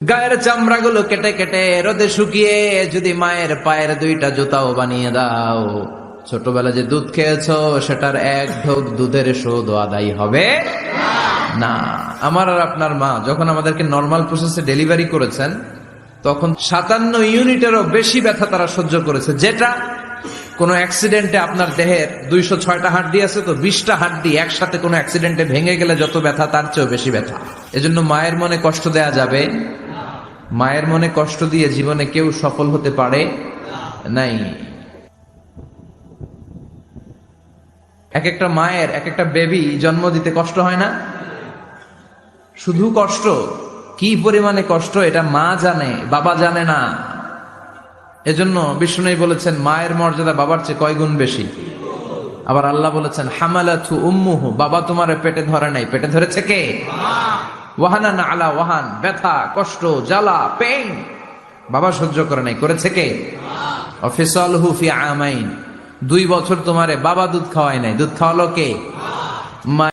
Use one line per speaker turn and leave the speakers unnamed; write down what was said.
গায়ের চামড়াগুলো কেটে কেটে রোদে শুকিয়ে যদি মায়ের পায়ের দুইটা জুতাও বানিয়ে দাও, ছোটবেলা যে দুধ খেয়েছো সেটার এক ঢোক দুধের শোধ আদায় হবে না। আমার আর আপনার মা যখন আমাদেরকে নর্মাল প্রসেসে ডেলিভারি করেছেন তখন 57 ইউনিটেরও বেশি ব্যথা তারা সহ্য করেছে, যেটা কোনো অ্যাক্সিডেন্টে আপনার দেহের 206টা হাড্ডি আছে তো 20টা হাড্ডি একসাথে কোনো অ্যাক্সিডেন্টে ভেঙে গেলে যত ব্যথা তার চেয়েও বেশি ব্যথা। এজন্য মায়ের মনে কষ্ট দেয়া যাবে, মায়ের মনে কষ্ট দিয়ে জীবনে কেউ সফল হতে পারে নাই। এক একটা মায়ের এক একটা বেবি জন্ম দিতে কষ্ট হয় না? শুধু কষ্ট, কি পরিমাণে কষ্ট এটা মা জানে, বাবা জানে না। এজন্য বিষ্ণু বলেছেন মায়ের মর্যাদা বাবার চেয়ে কয় গুণ বেশি। আবার আল্লাহ বলেছেন হামালাতু উম্মুহু, বাবা তোমার পেটে ধরে নাই, পেটে ধরেছে কে? ওয়াহানান আলা ওয়াহান, ব্যথা কষ্ট জ্বালা পেইন বাবা সহ্য করে নাই, করেছে কে? অফিসালহু ফি আমাইন, 2 বছর তোমারে বাবা দুধ খাওয়ায় নাই, দুধ খাওয়ালো কে? মা।